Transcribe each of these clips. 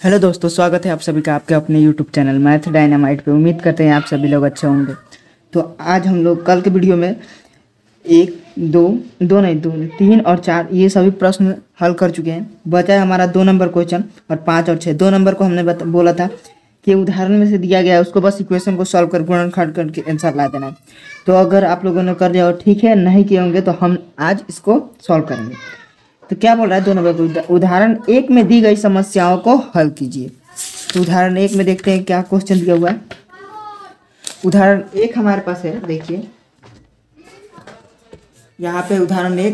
Hello दोस्तों, स्वागत है आप सभी का आपके अपने यूट्यूब चैनल मैथ डायनामाइट पे। उम्मीद करते हैं आप सभी लोग अच्छे होंगे। तो आज हम लोग कल के वीडियो में एक दो नहीं दो 3 और 4 ये सभी प्रश्न हल कर चुके हैं। बचा है हमारा 2 नंबर क्वेश्चन और 5 और 6। 2 नंबर को हमने बोला था कि उदाहरण में से दिया गया है उसको बस इक्वेशन को सॉल्व कर गुणनखंड करके आंसर ला देना है। तो अगर आप लोगों ने कर दिया और ठीक है, नहीं किए होंगे तो हम आज इसको सॉल्व करेंगे। तो क्या बोल रहा है 2 नंबर को, उदाहरण 1 में दी गई समस्याओं को हल कीजिए। तो उदाहरण 1 में देखते हैं क्या क्वेश्चन दिया हुआ है। उदाहरण 1 हमारे पास है, देखिए यहाँ पे उदाहरण 1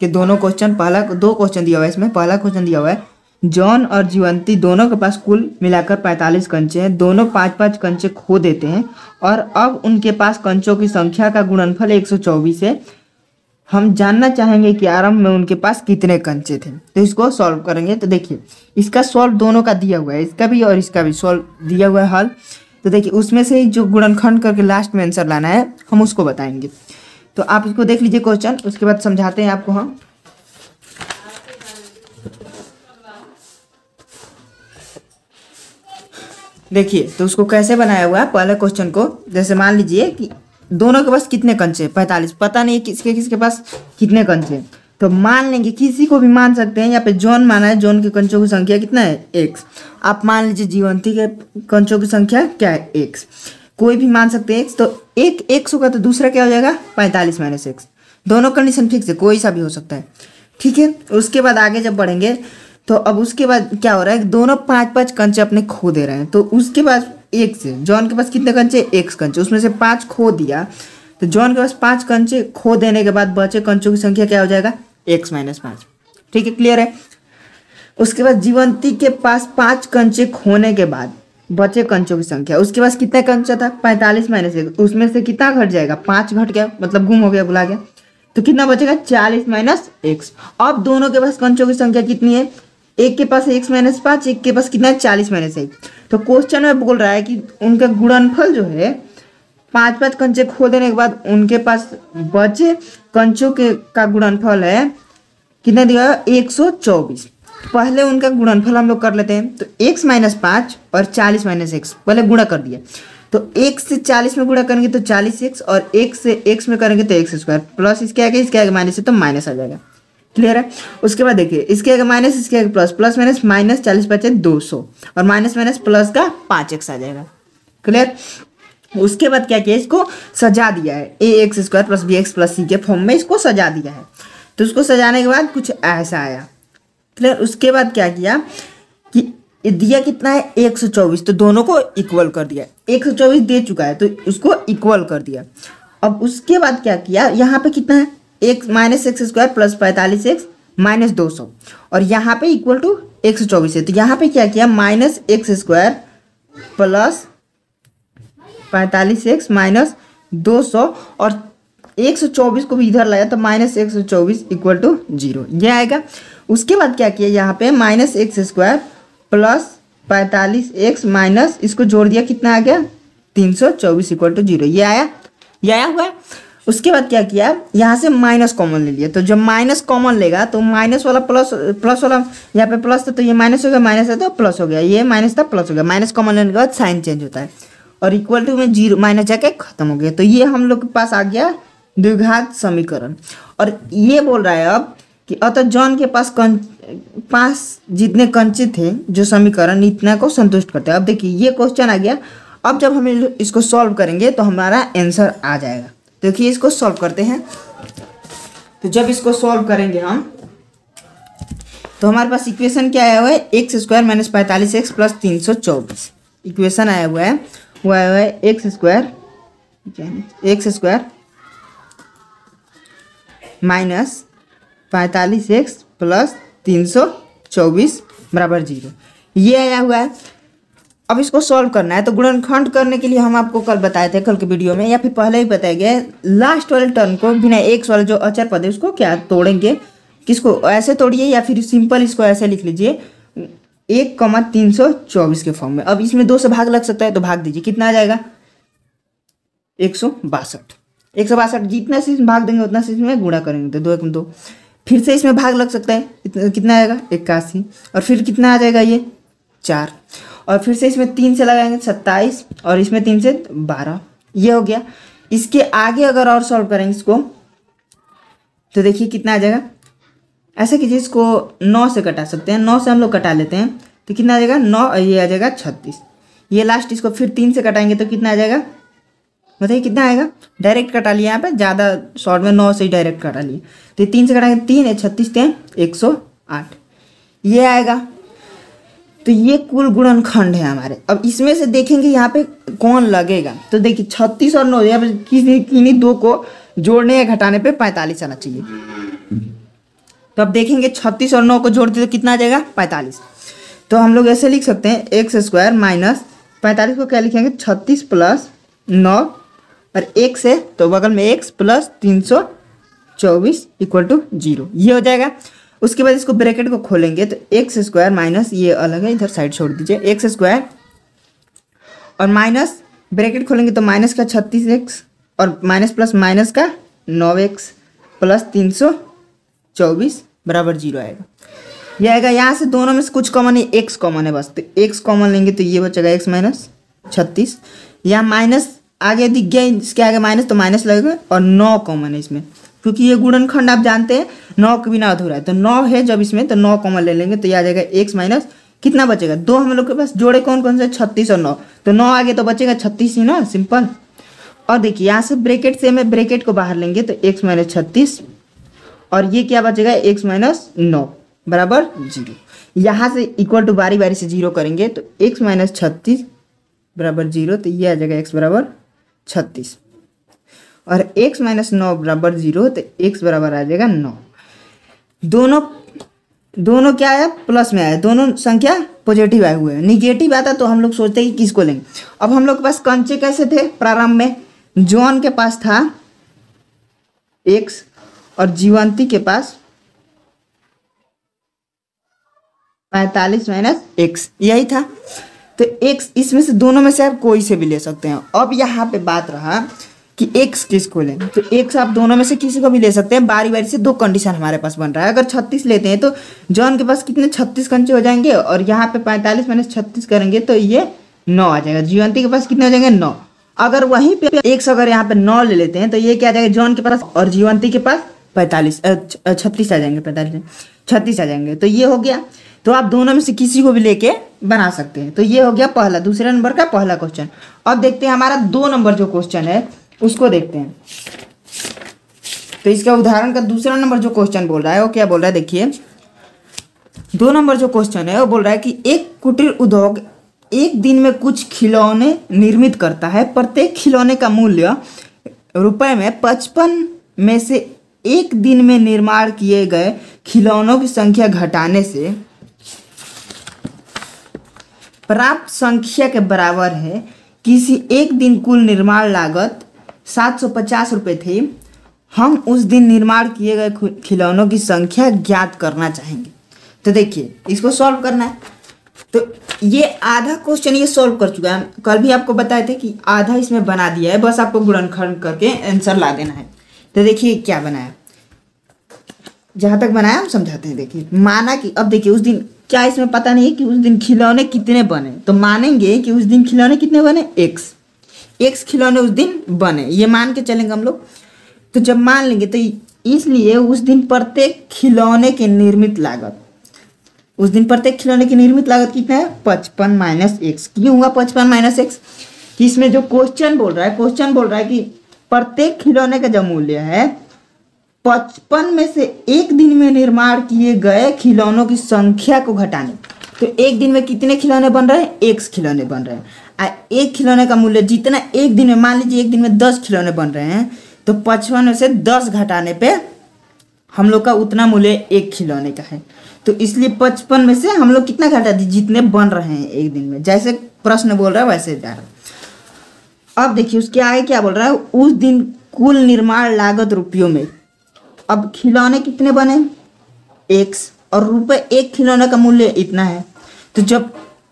के दोनों क्वेश्चन, पहला 2 क्वेश्चन दिया हुआ है। इसमें पहला क्वेश्चन दिया हुआ है, जॉन और जीवंती दोनों के पास कुल मिलाकर 45 कंचे हैं। दोनों 5-5 कंचे खो देते हैं और अब उनके पास कंचों की संख्या का गुणनफल 124 है। हम जानना चाहेंगे कि आरंभ में उनके पास कितने कंचे थे। तो इसको सॉल्व करेंगे। तो देखिए इसका सॉल्व दोनों का दिया हुआ है, इसका भी और इसका भी सॉल्व दिया हुआ है हल। तो देखिए उसमें से जो गुणनखंड करके लास्ट में आंसर लाना है हम उसको बताएंगे। तो आप इसको देख लीजिए क्वेश्चन, उसके बाद समझाते हैं आपको हम। देखिए तो उसको कैसे बनाया हुआ है। पहले क्वेश्चन को जैसे मान लीजिए कि दोनों के पास कितने कंचे, 45, पता नहीं किसके किसके पास कितने कंचे। तो मान लेंगे, किसी को भी मान सकते हैं। यहाँ पे जॉन माना है, जॉन के कंचों की संख्या कितना है, x। आप मान लीजिए जीवंती के कंचों की संख्या क्या है, x। कोई भी मान सकते हैं x। तो एक x होगा तो दूसरा क्या हो जाएगा, 45 - x। दोनों कंडीशन फिक्स है, कोई सा भी हो सकता है, ठीक है। उसके बाद आगे जब बढ़ेंगे तो अब उसके बाद क्या हो रहा है, दोनों 5-5 कंचे अपने खो दे रहे हैं। तो उसके बाद एक से जॉन के पास कितने कंचे, x कंचे, उसमें से 5 खो दिया। तो जॉन के पास 5 कंचे खो देने के बाद बचे कंचों की संख्या क्या हो जाएगा, x - 5। ठीक है, क्लियर है। उसके बाद जीवंती के पास 5 कंचे खोने के बाद बचे कंचों की संख्या, उसके पास कितना कंचा था, 45 - 1। उसमें से कितना घट जाएगा, 5 घट गया, मतलब गुम हो गया, भुला गया। तो कितना बचेगा, 40 - x। अब दोनों के पास कंचों की संख्या कितनी है, एक के पास x - 5, एक के पास कितना है, 40 - 1। तो क्वेश्चन में बोल रहा है कि उनका गुणनफल जो है 5-5 कंचे खो देने के बाद उनके पास बचे कंचों के का गुणनफल है कितना दिया है, 124। पहले उनका गुणनफल हम लोग कर लेते हैं। तो x - 5 और 40 - x पहले गुणा कर दिया। तो 1 से 40 में गुणा करेंगे तो 40x, और 1 से x में करेंगे तो x² प्लस इसके आगे इसके आगे माइनस है तो माइनस आ जाएगा। क्लियर है। उसके बाद देखिए इसके आगे माइनस, इसके आगे प्लस, प्लस माइनस माइनस, 40 × 5 = 200, और माइनस माइनस प्लस का 5x आ जाएगा। क्लियर। उसके बाद क्या किया, इसको सजा दिया है, ax² + bx + c के फॉर्म में इसको सजा दिया है। तो उसको सजाने के बाद कुछ ऐसा आया। क्लियर। उसके बाद क्या किया कि दिया कितना है, 124। तो दोनों को इक्वल कर दिया, 124 दे चुका है तो उसको इक्वल कर दिया। अब उसके बाद क्या किया, यहाँ पे कितना है, x - x² + 45x - 200, और यहाँ पे इक्वल टू 124 है। तो यहाँ पे क्या किया, -x² + 45x - 200, और 124 को भी इधर लाया तो -124 = 0, ये आएगा। उसके बाद क्या किया, यहाँ पे -x² + 45x - इसको जोड़ दिया, कितना आ गया, 324 = 0, ये आया हुआ है। उसके बाद क्या किया, यहाँ से माइनस कॉमन ले लिया। तो जब माइनस कॉमन लेगा तो माइनस वाला प्लस वाला, यहाँ पे प्लस था तो ये माइनस हो गया, माइनस है तो प्लस हो गया, ये माइनस था प्लस हो गया। माइनस कॉमन लेने के बाद साइन चेंज होता है, और इक्वल टू में 0 माइनस जाके खत्म हो गया। तो ये हम लोग के पास आ गया द्विघात समीकरण। और ये बोल रहा है अब कि अतः जॉन के पास जितने कंचे थे जो समीकरण इतना को संतुष्ट करते हैं। अब देखिए ये क्वेश्चन आ गया। अब जब हम इसको सॉल्व करेंगे तो हमारा आंसर आ जाएगा। देखिए इसको सॉल्व करते हैं। तो जब इसको सॉल्व करेंगे हम तो हमारे पास इक्वेशन क्या आया हुआ है, x² - 45x + 324 इक्वेशन आया हुआ है। वो आया हुआ है x² - 45x + 324 = 0, ये आया हुआ है। अब इसको सॉल्व करना है। तो गुणनखंड करने के लिए हम आपको कल बताए थे, कल के वीडियो में, या फिर पहले ही बताया गया है, लास्ट वाले टर्म को बिना x वाले जो अचर पद है उसको क्या तोड़ेंगे, किसको ऐसे तोड़िए या फिर सिंपल इसको ऐसे लिख लीजिए, 1,324 के फॉर्म में। अब इसमें 2 से भाग लग सकता है तो भाग दीजिए, कितना आ जाएगा, 162। 162 जितना से भाग देंगे उतना से इसमें गुणा करेंगे तो 2 × 2। फिर से इसमें भाग लग सकता है, कितना आएगा, 81। और फिर कितना आ जाएगा, ये 4, और फिर से इसमें 3 से लगाएंगे 27, और इसमें 3 से 12, ये हो गया। इसके आगे अगर और सॉल्व करेंगे इसको तो देखिए कितना आ जाएगा। ऐसे कीजिए, इसको 9 से कटा सकते हैं, 9 से हम लोग कटा लेते हैं तो कितना आ जाएगा 9, ये आ जाएगा 36। ये लास्ट इसको फिर 3 से कटाएंगे तो कितना आ जाएगा, बताइए कितना आएगा। डायरेक्ट कटा लिया यहाँ पे, ज़्यादा शॉर्ट में 9 से ही डायरेक्ट कटा लिए, तो 3 से कटाएंगे 3 है 36 3 108, ये आएगा। तो ये कुल गुणनखंड है हमारे। अब इसमें से देखेंगे यहाँ पे कौन लगेगा, तो देखिए 36 और 9 यहाँ पे किन्हीं दो को जोड़ने या घटाने पे 45 आना चाहिए। तो अब देखेंगे 36 और 9 को जोड़ते तो कितना आ जाएगा 45। तो हम लोग ऐसे लिख सकते हैं एक्स स्क्वायर माइनस 45 को क्या लिखेंगे 36 प्लस 9 और 1 से तो बगल में x प्लस 324 इक्वल टू 0, ये हो जाएगा। उसके बाद इसको ब्रैकेट को खोलेंगे तो एक्स स्क्वायर माइनस, ये अलग है इधर साइड छोड़ दीजिए, एक्स स्क्वायर और माइनस ब्रैकेट खोलेंगे तो माइनस का 36x और माइनस प्लस माइनस का 9x प्लस 324 बराबर 0 आएगा। ये आएगा। यहाँ से दोनों में से कुछ कॉमन है, x कॉमन है बस, तो x कॉमन लेंगे तो ये बचेगा x माइनस 36। यहाँ माइनस आगे दिख गया, इसके आगे माइनस तो माइनस लगेगा, और 9 कॉमन है इसमें क्योंकि ये गुणनखंड आप जानते हैं 9 के बिना अधूरा है, तो 9 है जब इसमें तो 9 कॉमन ले लेंगे तो ये आ जाएगा x माइनस कितना बचेगा 2। हम लोग के पास जोड़े कौन कौन से 36 और 9, तो 9 आगे तो बचेगा 36 ही ना, सिंपल। और देखिए यहाँ से ब्रैकेट से मैं ब्रैकेट को बाहर लेंगे तो x माइनस 36 और ये क्या बचेगा x माइनस 9 बराबर 0। यहाँ से इक्वल टू बारी बारी से 0 करेंगे तो x माइनस 36 बराबर 0, तो ये आ जाएगा x बराबर 36 और x माइनस 9 बराबर 0, तो x बराबर आ जाएगा 9। दोनों क्या है प्लस में आया, दोनों संख्या पॉजिटिव आए हुए हैं। निगेटिव आता तो हम लोग सोचते हैं कि किसको लेंगे। अब हम लोग के पास कंचे कैसे थे प्रारंभ में, जॉन के पास था x और जीवंती के पास 45 माइनस x, यही था। तो x इसमें से दोनों में से आप कोई से भी ले सकते हैं। अब यहाँ पे बात रहा कि x किसको लें, तो x आप दोनों में से किसी को भी ले सकते हैं। बारी बारी से दो कंडीशन हमारे पास बन रहा है। अगर 36 लेते हैं तो जॉन के पास कितने 36 कंचे हो जाएंगे, और यहाँ पे 45 माइनस 36 करेंगे तो ये 9 आ जाएगा। जीवंती के पास कितने हो जाएंगे 9। अगर वहीं पे x अगर यहाँ पे 9 ले लेते हैं तो ये क्या आ जाएगा जॉन के पास और जीवंती के पास 36 आ जाएंगे, 36 आ जाएंगे। तो ये हो गया। तो आप दोनों में से किसी को भी लेके बना सकते हैं। तो ये हो गया पहला, दूसरे नंबर का पहला क्वेश्चन। अब देखते हैं हमारा 2 नंबर जो क्वेश्चन है उसको देखते हैं। तो इसका उदाहरण का दूसरा नंबर जो क्वेश्चन बोल रहा है वो क्या बोल रहा है, देखिए 2 नंबर जो क्वेश्चन है वो बोल रहा है कि एक कुटीर उद्योग एक दिन में कुछ खिलौने निर्मित करता है। प्रत्येक खिलौने का मूल्य रुपए में 55 में से एक दिन में निर्माण किए गए खिलौनों की संख्या घटाने से प्राप्त संख्या के बराबर है। किसी एक दिन कुल निर्माण लागत 750 रुपये थी। हम उस दिन निर्माण किए गए खिलौनों की संख्या ज्ञात करना चाहेंगे। तो देखिए इसको सॉल्व करना है। तो ये आधा क्वेश्चन ये सॉल्व कर चुका है। कल भी आपको बताए थे कि आधा इसमें बना दिया है, बस आपको गुणनखंड करके आंसर ला देना है। तो देखिए क्या बनाया, जहाँ तक बनाया हम समझाते हैं। देखिए माना कि अब देखिए उस दिन क्या इसमें पता नहीं है कि उस दिन खिलौने कितने बने, तो मानेंगे कि उस दिन खिलौने कितने बने x खिलौने उस दिन बने, ये मान के चलेंगे हम लोग। तो जब मान लेंगे तो इसलिए उस दिन प्रत्येक खिलौने की निर्मित लागत, उस दिन प्रत्येक खिलौने की निर्मित लागत कितना है 55 माइनस x। क्यों हुआ 55 माइनस x कि इसमें जो क्वेश्चन बोल रहा है कि प्रत्येक खिलौने का जो मूल्य है 55 में से एक दिन में निर्माण किए गए खिलौनों की संख्या को घटाने। तो एक दिन में कितने खिलौने बन रहे हैं, x खिलौने बन रहे हैं। एक खिलौने का मूल्य जितना एक दिन में, मान लीजिए एक दिन में 10 खिलौने बन रहे हैं, तो 55 में से 10 घटाने पे हम लोग का उतना मूल्य एक खिलौने का है। तो इसलिए 55 में से हम लोग कितना घटा दिए, जितने बन रहे हैं एक दिन में, जैसे प्रश्न बोल रहा है वैसे जा रहा है। अब देखिए उसके आगे क्या बोल रहा है, उस दिन कुल निर्माण लागत रुपयों में। अब खिलौने कितने बने x और रुपए एक खिलौने का मूल्य इतना है। तो जब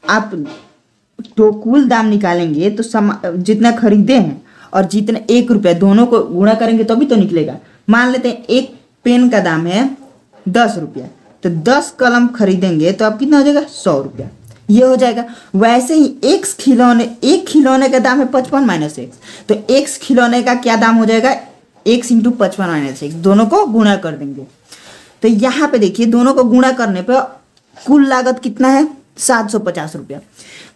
आप तो कुल दाम निकालेंगे तो जितना खरीदे हैं और जितना 1 रुपया दोनों को गुणा करेंगे तभी तो निकलेगा। मान लेते हैं एक पेन का दाम है 10 रुपया, तो 10 कलम खरीदेंगे तो आप कितना हो जाएगा 100 रुपया। ये हो जाएगा। वैसे ही एक खिलौने का दाम है 55 माइनस एक्स, तो एक्स खिलौने का क्या दाम हो जाएगा, एक्स इंटू 55 माइनस एक्स, दोनों को गुणा कर देंगे। तो यहाँ पे देखिए दोनों को गुणा करने पे कुल लागत कितना है, 750 रुपया।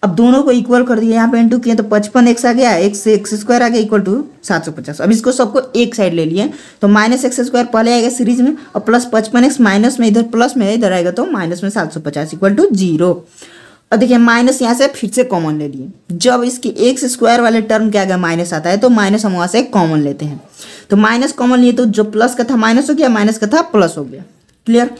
अब दोनों को इक्वल कर दिया, यहाँ पे इंटू किए तो 55 एक्स आ गया, एक्स से एक्स स्क्वायर आ गया इक्वल टू 750। अब इसको सबको एक साइड ले लिए, तो माइनस एक्स स्क्वायर पहले आएगा सीरीज में, और प्लस 55 एक्स माइनस में, इधर प्लस में इधर आएगा तो माइनस में 750 इक्वल टू 0। और देखिए माइनस यहाँ से फिर से कॉमन ले लिए, जब इसकी एक्स स्क्वायर वाले टर्म के आगे माइनस आता है तो माइनस हम वहाँ से कॉमन लेते हैं, तो माइनस कॉमन लिए तो जो प्लस का था माइनस हो गया, माइनस का था प्लस हो गया। क्लियर।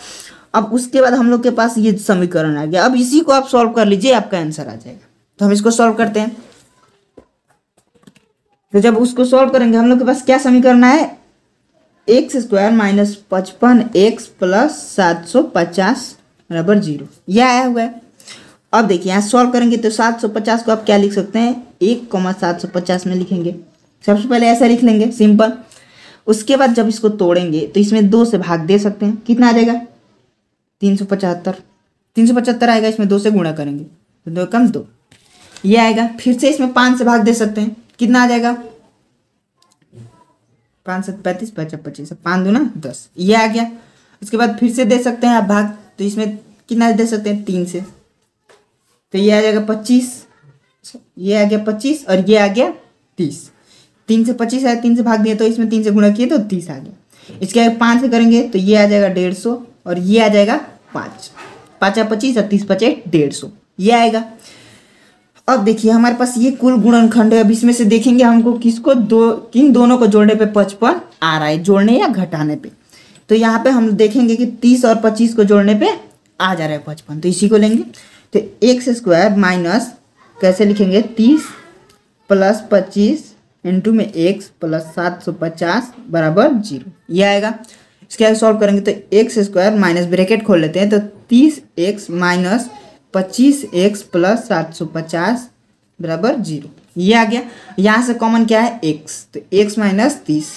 अब उसके बाद हम लोग के पास ये समीकरण आ गया। अब इसी को आप सॉल्व कर लीजिए, आपका आंसर आ जाएगा। तो हम इसको सॉल्व करते हैं। तो जब उसको सॉल्व करेंगे हम लोग के पास क्या समीकरण है, x square minus 55 x plus 750 बराबर 0, यह आया हुआ है। अब देखिए यहाँ सॉल्व करेंगे तो 750 को आप क्या लिख सकते हैं, 1,750 में लिखेंगे। सबसे पहले ऐसा लिख लेंगे सिंपल। उसके बाद जब इसको तोड़ेंगे तो इसमें 2 से भाग दे सकते हैं, कितना आ जाएगा 375 आएगा, इसमें 2 से गुणा करेंगे तो 2 कम 2 ये आएगा। फिर से इसमें 5 से भाग दे सकते हैं, कितना आ जाएगा 5 7 35 5 25, 5 2 10, ये आ गया। उसके बाद फिर से दे सकते हैं आप भाग, तो इसमें कितना दे सकते हैं 3 से, तो ये आ जाएगा 25, ये आ गया 25 और ये आ गया 30। 3 से 25 आया, 3 से भाग दिए तो इसमें 3 से गुणा किए तो 30 आ गया। इसके आगे 5 से करेंगे तो ये आ जाएगा 150 और ये आ जाएगा 5, 5 25 और 30 5 150, ये आएगा। अब देखिए हमारे पास ये कुल गुणनखंड है। अब इसमें से देखेंगे हमको किसको किन दोनों को जोड़ने पे 55 आ रहा है, जोड़ने या घटाने पे। तो यहाँ पे हम देखेंगे कि 30 और 25 को जोड़ने पे आ जा रहा है 55, तो इसी को लेंगे। तो एक्स स्क्वायर माइनस कैसे लिखेंगे 30 प्लस 25 इंटू में एक्स प्लस 750 बराबर 0, ये आएगा। इसके आगे सॉल्व करेंगे तो एक्स स्क्वायर माइनस ब्रैकेट खोल लेते हैं, तो 30 एक्स माइनस 25 एक्स प्लस 750 बराबर 0, ये आ गया। यहाँ से कॉमन क्या है एक्स, तो एक्स माइनस 30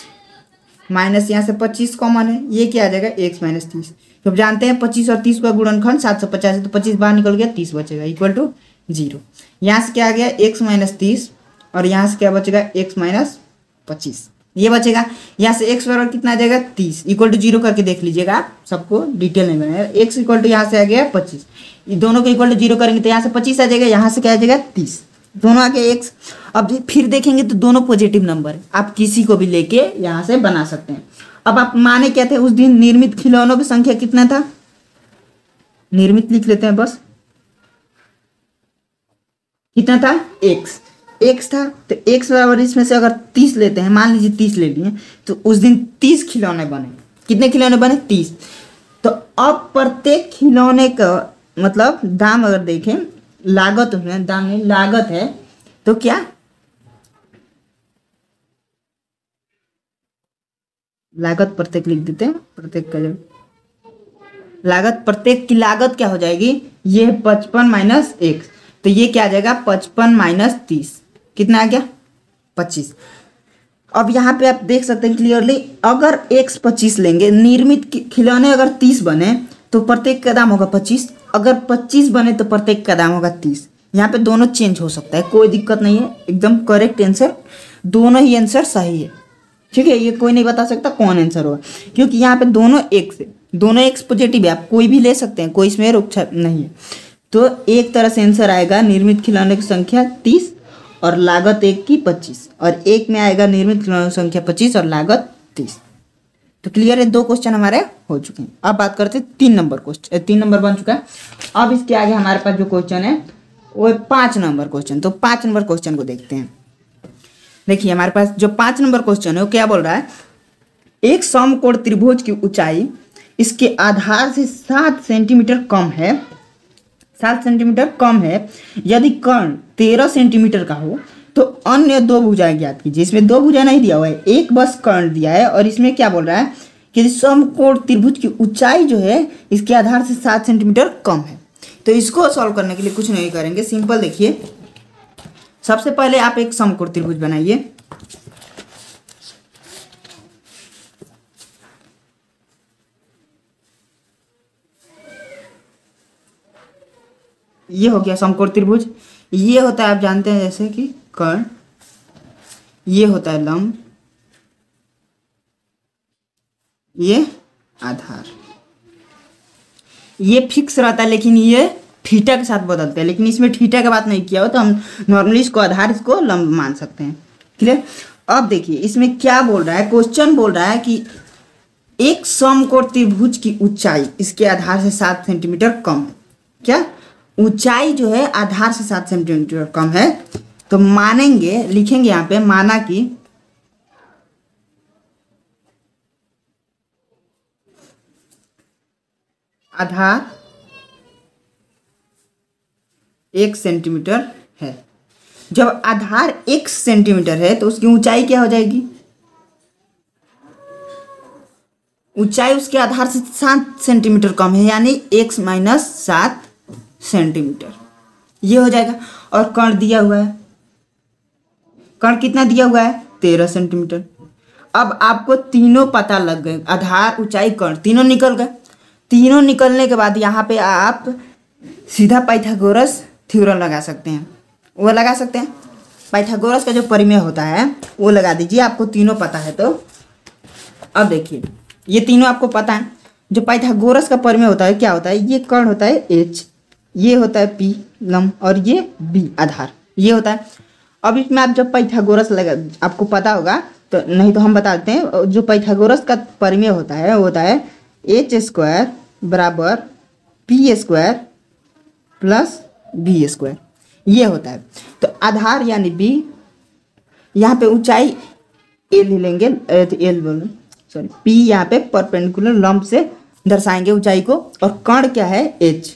माइनस यहाँ से 25 कॉमन है, ये क्या आ जाएगा एक्स माइनस 30। तो अब जानते हैं 25 और 30 का गुणनखंड 750 है, तो 25 बाहर निकल गया 30 बचेगा इक्वल टू 0। यहाँ से क्या आ गया एक्स माइनस 30 और यहाँ से क्या बचेगा एक्स माइनस 25, ये बचेगा। यहाँ से एक्स बराबर कितना आ जाएगा 30 इक्वल टू 0 करके देख लीजिएगा आप, सबको डिटेल नहीं बनाया। एक्स इक्वल टू यहाँ से आ गया 25, दोनों को इक्वल टू 0 करेंगे तो यहाँ से 25 आ जाएगा, यहाँ से क्या आ जाएगा 30, दोनों आ गए एक्स। अब फिर देखेंगे तो दोनों पॉजिटिव नंबर है, आप किसी को भी लेके यहाँ से बना सकते हैं। अब आप माने क्या थे उस दिन, निर्मित खिलौनों की संख्या कितना था, निर्मित लिख लेते हैं बस, कितना था एक्स था। तो एक्स बराबर इसमें से अगर 30 लेते हैं, मान लीजिए 30 ले लिए, तो उस दिन 30 खिलौने बने। कितने खिलौने बने 30। तो अब प्रत्येक खिलौने का मतलब दाम अगर देखें, लागत उसमें दाम नहीं लागत है, तो क्या लागत प्रत्येक लिख देते हैं, प्रत्येक का लागत, प्रत्येक की लागत क्या हो जाएगी, ये 55 माइनस एक्स, तो ये क्या आ जाएगा 55 माइनस 30, कितना आ गया 25। अब यहाँ पे आप देख सकते हैं क्लियरली, अगर एक्स 25 लेंगे, निर्मित खिलौने अगर 30 बने तो प्रत्येक का दाम होगा 25, अगर 25 बने तो प्रत्येक का दाम होगा 30। यहाँ पे दोनों चेंज हो सकता है, कोई दिक्कत नहीं है, एकदम करेक्ट आंसर, दोनों ही आंसर सही है। ठीक है, ये कोई नहीं बता सकता कौन आंसर होगा, क्योंकि यहाँ पे दोनों एक्स है, दोनों एक्स पॉजिटिव है, आप कोई भी ले सकते हैं, कोई इसमें रोकछाप नहीं है। तो एक तरह से आंसर आएगा निर्मित खिलौने की संख्या 30 और लागत एक की 25, और एक में आएगा निर्मित खिलौनों की संख्या 25 और लागत 30। तो क्लियर है, 2 क्वेश्चन हमारे हो चुके हैं। अब बात करते हैं 3 नंबर क्वेश्चन, 3 नंबर बन चुका है। अब इसके आगे हमारे पास जो क्वेश्चन है वो 5 नंबर क्वेश्चन। तो 5 नंबर क्वेश्चन को देखते हैं। देखिए हमारे पास जो 5 नंबर क्वेश्चन है वो क्या बोल रहा है, एक समकोण त्रिभुज की ऊंचाई इसके आधार से 7 सेंटीमीटर कम है, 7 सेंटीमीटर कम है, यदि कर्ण 13 सेंटीमीटर का हो तो अन्य 2 भुजाएं ज्ञात कीजिए। इसमें 2 भुजा नहीं दिया हुआ है, एक बस कर्ण दिया है, और इसमें क्या बोल रहा है कि समकोण त्रिभुज की ऊंचाई जो है इसके आधार से 7 सेंटीमीटर कम है। तो इसको सॉल्व करने के लिए कुछ नहीं करेंगे, सिंपल देखिए, सबसे पहले आप एक समकोण त्रिभुज बनाइए। ये हो गया समकोण त्रिभुज। ये होता है आप जानते हैं जैसे कि कर्ण, ये होता है लंब, ये आधार। ये फिक्स रहता है लेकिन ये थीटा के साथ बदलते हैं, लेकिन इसमें थीटा की बात नहीं किया हो तो हम नॉर्मली इसको आधार, इसको लंब मान सकते हैं। क्लियर। अब देखिए इसमें क्या बोल रहा है, क्वेश्चन बोल रहा है कि एक समकोण त्रिभुज की ऊंचाई इसके आधार से 7 सेंटीमीटर कम है। क्या ऊंचाई जो है आधार से 7 सेंटीमीटर कम है, तो मानेंगे, लिखेंगे यहाँ पे, माना कि आधार 1 सेंटीमीटर है। जब आधार 1 सेंटीमीटर है तो उसकी ऊंचाई क्या हो जाएगी, ऊंचाई उसके आधार से 7 सेंटीमीटर कम है, यानी x माइनस 7 सेंटीमीटर ये हो जाएगा। और कर्ण दिया हुआ है, कर्ण कितना दिया हुआ है, 13 सेंटीमीटर। अब आपको तीनों पता लग गए, आधार, ऊंचाई, कर्ण, तीनों निकल गए। तीनों निकलने के बाद यहाँ पे आप सीधा पाइथागोरस थ्योरम लगा सकते हैं। वो लगा सकते हैं, पाइथागोरस का जो परिमेय होता है वो लगा दीजिए, आपको तीनों पता है तो। अब देखिए ये तीनों आपको पता है, जो पाइथागोरस का परिमेय होता है क्या होता है, ये कर्ण होता है h, ये होता है p लंब, और ये b आधार, ये होता है। अब इसमें आप जब पाइथागोरस लगा, आपको पता होगा तो, नहीं तो हम बता देते हैं। जो पाइथागोरस का परिमेय होता है वो होता है h स्क्वायर बराबर p square plus b square, ये होता है। तो आधार यानी b, यहाँ पे ऊंचाई a ले लेंगे, l बोलो सॉरी, p यहाँ पे परपेंडिकुलर लंब से दर्शाएंगे ऊंचाई को, और कर्ण क्या है h।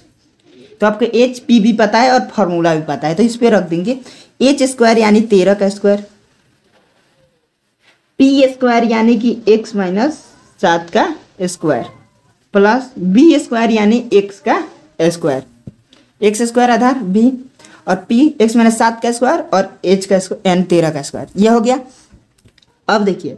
तो आपको h p भी पता है और फॉर्मूला भी पता है, तो इस पे रख देंगे h स्क्वायर यानी 13 का स्क्वायर, p स्क्वायर यानी कि x माइनस 7 का स्क्वायर, प्लस b स्क्वायर यानी x का स्क्वायर, x स्क्वायर आधार b, और p x माइनस 7 का स्क्वायर और h का स्क्वायर यानी 13 का स्क्वायर, यह हो गया। अब देखिए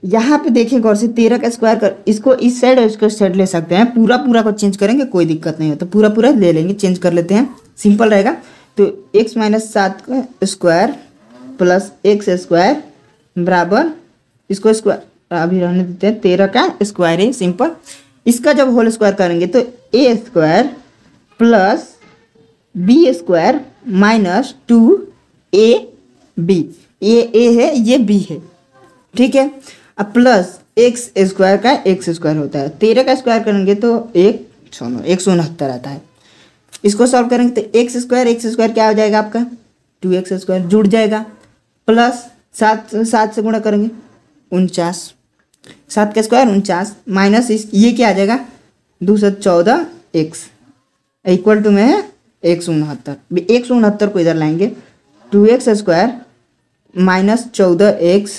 यहाँ पे देखें गौर से, 13 का स्क्वायर कर, इसको इस साइड और इसको इस साइड ले सकते हैं, पूरा पूरा को चेंज करेंगे कोई दिक्कत नहीं है, तो पूरा पूरा ले लेंगे, चेंज कर लेते हैं, सिंपल रहेगा। तो x माइनस 7 का स्क्वायर प्लस x स्क्वायर बराबर, इसको स्क्वायर अभी रहने देते हैं, 13 का स्क्वायर है, सिंपल। इसका जब होल स्क्वायर करेंगे तो a square plus b square minus 2ab, ये a है ये b है, ठीक है। अब प्लस x स्क्वायर का x स्क्वायर होता है, 13 का स्क्वायर करेंगे तो 169 आता है। इसको सॉल्व करेंगे तो x स्क्वायर क्या हो जाएगा आपका, 2x स्क्वायर जुड़ जाएगा, प्लस 7 से गुणा करेंगे 49, 7 का स्क्वायर 49, माइनस ये क्या आ जाएगा 214x इक्वल टू में है 169। 169 को इधर लाएंगे, 2x square minus 14x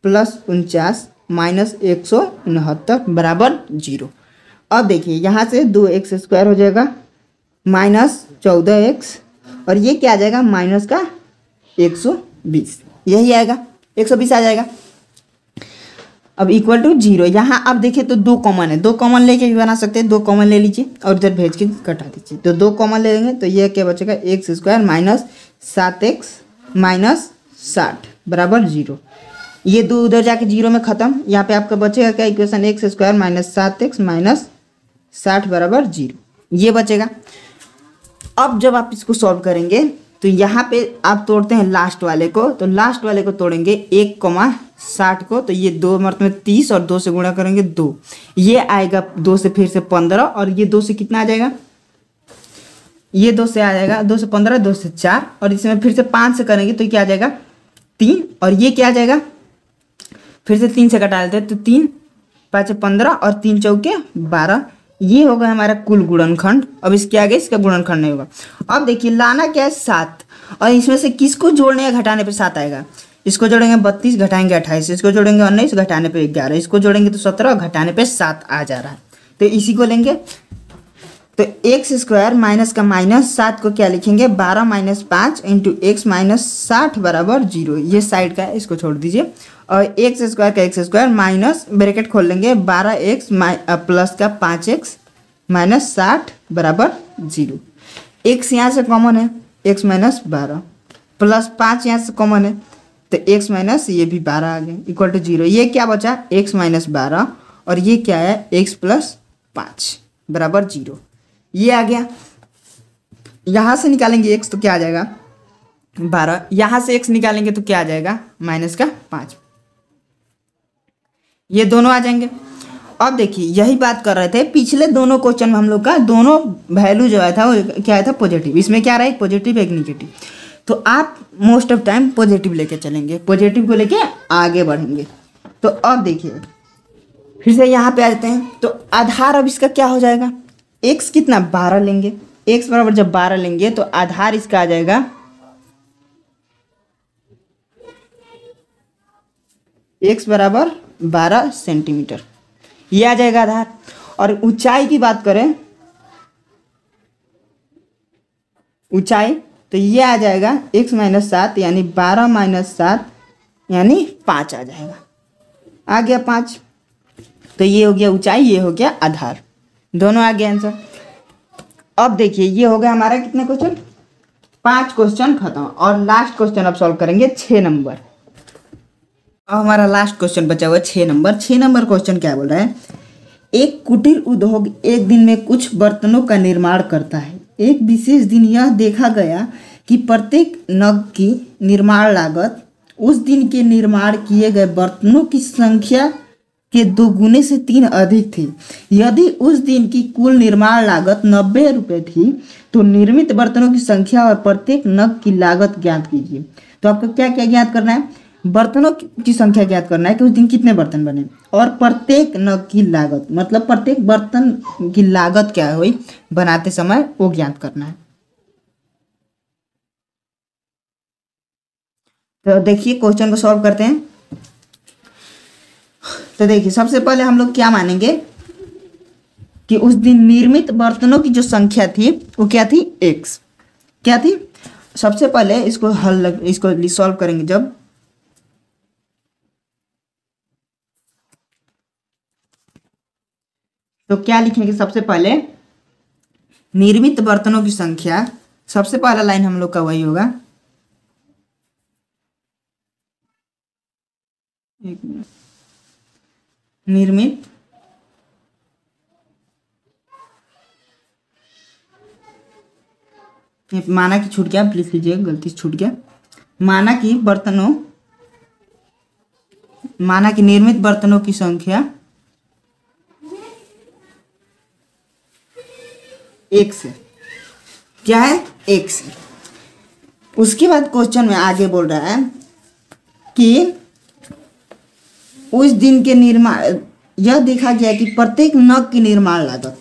plus 49 minus 169 बराबर 0। अब देखिए यहाँ से 2x स्क्वायर हो जाएगा माइनस 14x, और ये क्या आ जाएगा माइनस का 120, यही आएगा 120 आ जाएगा। अब इक्वल टू 0, यहाँ आप देखिए तो 2 कॉमन है, 2 कॉमन लेके भी बना सकते हैं, 2 कॉमन ले लीजिए और इधर भेज के कटा दीजिए, तो 2 कॉमन ले लेंगे तो ये क्या बचेगा, x square minus 7x minus 60 बराबर 0। ये 2 उधर जाके 0 में खत्म, यहाँ पे आपका बचेगा क्या equation, x square minus 7x minus 60 बराबर 0, ये बचेगा। अब जब आप इसको सॉल्व करेंगे तो यहाँ पे आप तोड़ते हैं लास्ट वाले को, तो लास्ट वाले को तोड़ेंगे 1,60 को, तो ये 2 मर्त में 30 और 2 से गुणा करेंगे 2, ये आएगा 2 से फिर से 15, और ये 2 से कितना आ जाएगा, ये 2 से आ जाएगा 2 से 15, 2 से 4, और इसमें फिर से 5 से करेंगे तो क्या आ जाएगा 3, और ये क्या आ जाएगा, फिर से 3 से कटा लेते हैं तो 3 5 15 और 3 चौके 12, ये होगा हमारा कुल गुणनखंड। अब इसके आगे इसका गुणनखंड नहीं होगा। अब देखिए लाना क्या है 7, और इसमें से किसको जोड़ने या घटाने पे 7 आएगा, इसको जोड़ेंगे 32 घटाएंगे 28, इसको जोड़ेंगे 19 घटाने पे 11, इसको जोड़ेंगे तो 17 घटाने पे 7 आ जा रहा है, तो इसी को लेंगे। तो x स्क्वायर माइनस का माइनस 7 को क्या लिखेंगे, 12 माइनस 5 इंटू एक्स माइनस 60 बराबर 0, ये साइड का है इसको छोड़ दीजिए, और x स्क्वायर का x स्क्वायर माइनस ब्रैकेट खोल लेंगे 12x प्लस का 5x माइनस 60 बराबर 0। x यहाँ से कॉमन है, x माइनस 12 प्लस 5 यहाँ से कॉमन है तो x माइनस ये भी 12 आ गया इक्वल टू 0। ये क्या बचा x माइनस 12 और ये क्या है x प्लस 5 बराबर 0। ये आ गया। यहाँ से निकालेंगे x तो क्या आ जाएगा 12, यहाँ से x निकालेंगे तो क्या आ जाएगा माइनस का 5, ये दोनों आ जाएंगे। अब देखिए यही बात कर रहे थे पिछले दोनों क्वेश्चन में हम लोग का दोनों वैल्यू जो आया था वो क्या आया था पॉजिटिव, इसमें क्या रहा है एक पॉजिटिव एक निगेटिव। तो आप मोस्ट ऑफ टाइम पॉजिटिव लेके चलेंगे, पॉजिटिव को लेके आगे बढ़ेंगे। तो अब देखिए फिर से यहाँ पे आ जाते हैं। तो आधार अब इसका क्या हो जाएगा x कितना 12 लेंगे, x बराबर जब 12 लेंगे तो आधार इसका आ जाएगा x बराबर 12 सेंटीमीटर, ये आ जाएगा आधार। और ऊंचाई की बात करें ऊंचाई तो ये आ जाएगा x माइनस 7 यानी 12 माइनस 7 यानी 5 आ जाएगा, आ गया 5। तो ये हो गया ऊंचाई, ये हो गया आधार, दोनों आ गया आंसर। अब देखिए ये हो गया हमारा कितने क्वेश्चन 5 क्वेश्चन खत्म। और लास्ट क्वेश्चन अब सॉल्व करेंगे 6 नंबर। अब हमारा लास्ट क्वेश्चन बचा हुआ है 6 नंबर। 6 नंबर क्वेश्चन क्या बोल रहा है, एक कुटीर उद्योग एक दिन में कुछ बर्तनों का निर्माण करता है। एक विशेष दिन यह देखा गया कि प्रत्येक नग की निर्माण लागत उस दिन के निर्माण किए गए बर्तनों की संख्या के 2 गुने से 3 अधिक थी। यदि उस दिन की कुल निर्माण लागत 90 रुपये थी तो निर्मित बर्तनों की संख्या और प्रत्येक नग की लागत ज्ञात कीजिए। तो आपको क्या क्या ज्ञात करना है, बर्तनों की संख्या ज्ञात करना है कि उस दिन कितने बर्तन बने, और प्रत्येक नग की लागत मतलब प्रत्येक बर्तन की लागत क्या हुई बनाते समय वो ज्ञात करना है। तो देखिए क्वेश्चन को सॉल्व करते हैं। तो देखिए सबसे पहले हम लोग क्या मानेंगे कि उस दिन निर्मित बर्तनों की जो संख्या थी वो क्या थी x, क्या थी। सबसे पहले इसको सॉल्व करेंगे जब तो क्या लिखेंगे, सबसे पहले निर्मित बर्तनों की संख्या, सबसे पहला लाइन हम लोग का वही होगा, एक मिनट, निर्मित माना कि छूट गया, प्लीज लीजिए गलती से छूट गया। माना कि निर्मित बर्तनों की संख्या एक से क्या है एक से। उसके बाद क्वेश्चन में आगे बोल रहा है कि उस दिन के निर्माण यह देखा गया कि प्रत्येक नग की निर्माण लागत,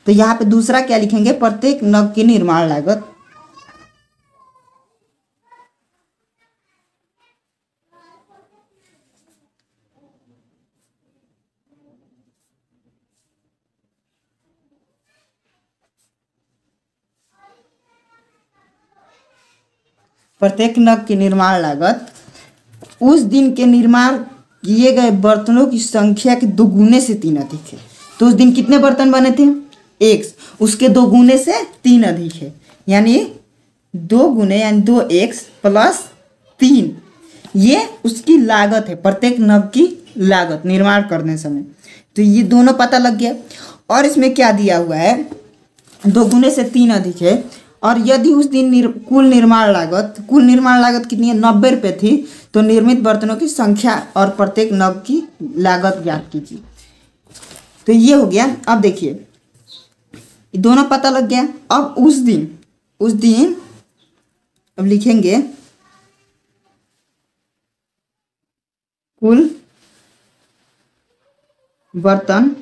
तो यहाँ पे दूसरा क्या लिखेंगे प्रत्येक नग की निर्माण लागत प्रत्येक नग की निर्माण लागत उस दिन के निर्माण किए गए बर्तनों की संख्या के 2 गुने से 3 अधिक है। तो उस दिन कितने बर्तन बने थे x, उसके 2 गुने से 3 अधिक है, यानी 2 गुने यानी 2x प्लस 3, ये उसकी लागत है प्रत्येक नग की लागत निर्माण करने समय। तो ये दोनों पता लग गया। और इसमें क्या दिया हुआ है 2 गुने से 3 अधिक है। और यदि उस दिन कुल निर्माण लागत कितनी है 90 रुपये थी, तो निर्मित बर्तनों की संख्या और प्रत्येक नग की लागत ज्ञात कीजिए। तो ये हो गया। अब देखिए दोनों पता लग गया। अब उस दिन अब लिखेंगे कुल बर्तन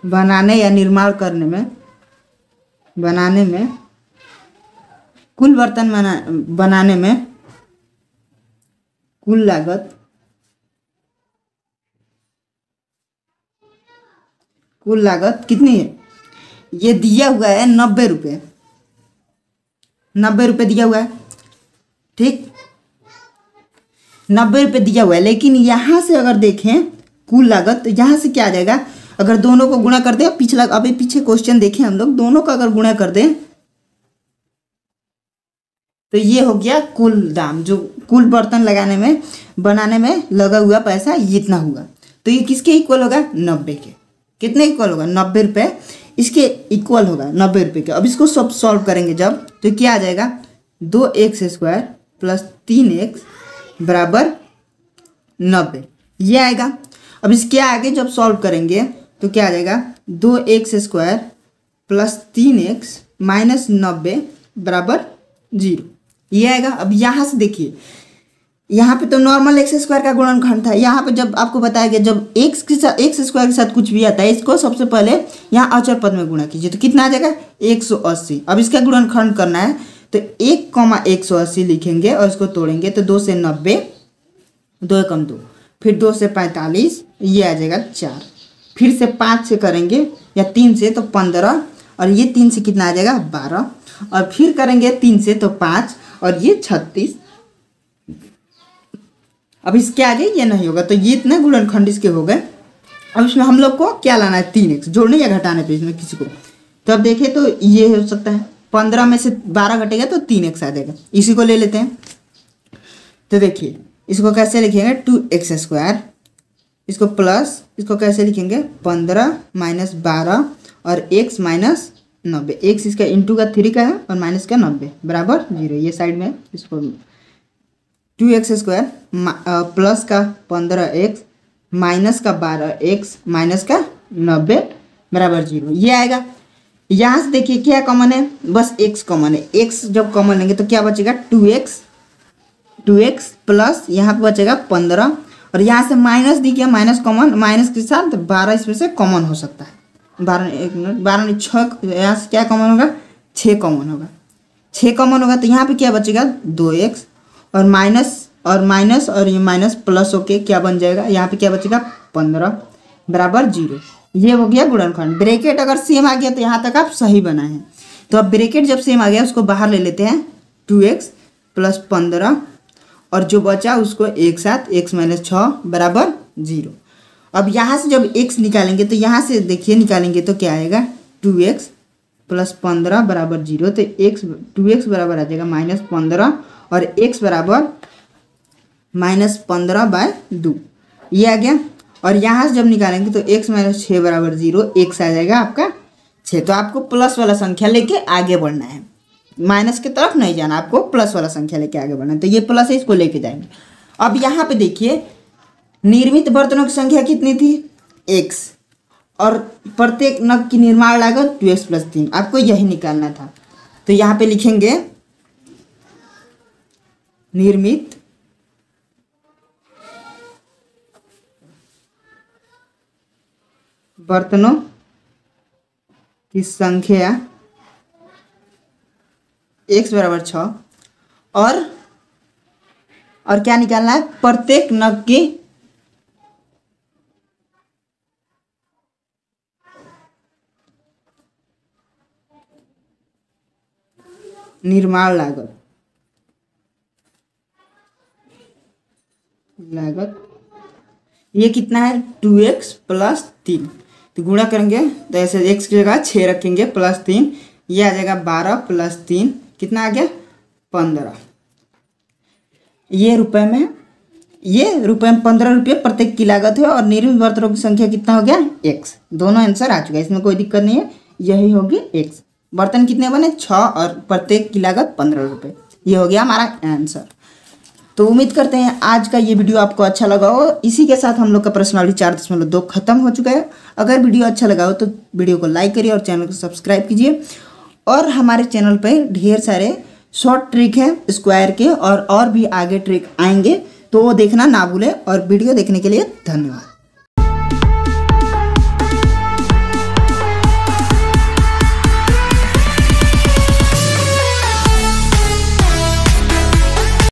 बनाने या निर्माण करने में कुल बर्तन बनाने में कुल लागत कितनी है, ये दिया हुआ है 90 रुपये, 90 रुपये दिया हुआ है, ठीक 90 रुपये दिया हुआ है। लेकिन यहाँ से अगर देखें कुल लागत तो यहाँ से क्या आ जाएगा, अगर दोनों को गुणा कर दें, पिछला अभी पीछे क्वेश्चन देखें हम लोग, दोनों का अगर गुणा कर दें तो ये हो गया कुल दाम, जो कुल बर्तन बनाने में लगा हुआ पैसा इतना हुआ। तो ये किसके इक्वल होगा? 90 के। कितने इक्वल होगा? 90 रुपये इसके इक्वल होगा, 90 रुपये के। अब इसको सब सॉल्व करेंगे जब, तो क्या आ जाएगा? 2x² प्लस 3x बराबर 90, ये आएगा। अब इसके आगे जब सॉल्व करेंगे तो क्या आ जाएगा? 2x² प्लस 3x माइनस 90 बराबर 0, ये आएगा। अब यहाँ से देखिए, यहाँ पे तो नॉर्मल x² का गुणनखंड था। यहाँ पे जब आपको बताया गया जब x² के साथ कुछ भी आता है, इसको सबसे पहले यहाँ अचर पद में गुणा कीजिए, तो कितना आ जाएगा? 180। अब इसका गुणनखंड करना है तो 1,180 लिखेंगे और इसको तोड़ेंगे तो 2 से 90, 2 एकम 2, फिर 2 से 45, ये आ जाएगा 4, फिर से 5 से करेंगे या 3 से तो 15, और ये 3 से कितना आ जाएगा? 12, और फिर करेंगे 3 से तो 5, और ये 36। अब इसके आगे ये नहीं होगा, तो ये इतने गुणनखंड इसके हो गए। अब इसमें हम लोग को क्या लाना है? 3x, जोड़ने या घटाने पे इसमें किसी को। तो अब देखें तो ये हो सकता है 15 में से 12 घटेगा तो 3x आ जाएगा, इसी को ले लेते हैं। तो देखिए इसको कैसे लिखेंगे? 2x², इसको प्लस, इसको कैसे लिखेंगे? 15 माइनस 12 और x माइनस 90, x इसका इंटू का 3 का है और माइनस का 90 बराबर 0, ये साइड में इसको 2x² प्लस का 15x माइनस का 12x माइनस का 90 बराबर 0, ये आएगा। यहाँ से देखिए क्या कॉमन है? बस x कॉमन है। x जब कॉमन लेंगे तो क्या बचेगा? 2x प्लस यहाँ पे बचेगा 15, और यहाँ से माइनस दिखिए, माइनस कॉमन, माइनस के साथ 12 इसमें से कॉमन हो सकता है। 12 नहीं 6, यहाँ से क्या कॉमन होगा? 6 कॉमन होगा। 6 कॉमन होगा तो यहाँ पे क्या बचेगा? 2x और माइनस और ये माइनस प्लस होके क्या बन जाएगा? यहाँ पे क्या बचेगा? 15 बराबर 0, ये हो गया गुणनखंड। ब्रैकेट अगर सेम आ गया तो यहाँ तक आप सही बनाए हैं। तो अब ब्रैकेट जब सेम आ गया उसको बाहर ले लेते हैं, 2x प्लस 15, और जो बचा उसको एक साथ x माइनस 6 बराबर 0। अब यहाँ से जब x निकालेंगे तो यहाँ से देखिए निकालेंगे तो क्या आएगा? 2x प्लस 15 बराबर 0, तो 2x बराबर आ जाएगा माइनस 15, और x बराबर माइनस 15/2, ये आ गया। और यहाँ से जब निकालेंगे तो x माइनस 6 बराबर 0, x आ जाएगा आपका 6। तो आपको प्लस वाला संख्या लेके आगे बढ़ना है, माइनस की तरफ नहीं जाना, आपको प्लस वाला संख्या लेके आगे बढ़ना है। तो ये प्लस है, इसको लेके जाएंगे। अब यहाँ पे देखिए निर्मित बर्तनों की संख्या कितनी थी? x, और प्रत्येक नग की निर्माण लागत 2x प्लस 3, आपको यही निकालना था। तो यहाँ पे लिखेंगे निर्मित बर्तनों की संख्या x बराबर 6, और क्या निकालना है? प्रत्येक नग की निर्माण लागत ये कितना है? 2x प्लस 3, तो गुणा करेंगे तो ऐसे x की जगह 6 रखेंगे प्लस 3, ये आ जाएगा 12 प्लस 3, कितना आ गया? 15। ये रुपए में 15 रुपये प्रत्येक की लागत है, और निर्मित बर्तनों की संख्या कितना हो गया? x। दोनों आंसर आ चुका है, इसमें कोई दिक्कत नहीं है, यही होगी x। बर्तन कितने बने? 6, और प्रत्येक की लागत 15 रुपये, ये हो गया हमारा आंसर। तो उम्मीद करते हैं आज का ये वीडियो आपको अच्छा लगा हो। इसी के साथ हम लोग का प्रश्नावली 4.2 खत्म हो चुका है। अगर वीडियो अच्छा लगा हो तो वीडियो को लाइक करिए और चैनल को सब्सक्राइब कीजिए। और हमारे चैनल पे ढेर सारे शॉर्ट ट्रिक है स्क्वायर के, और भी आगे ट्रिक आएंगे, तो वो देखना ना भूलें। और वीडियो देखने के लिए धन्यवाद।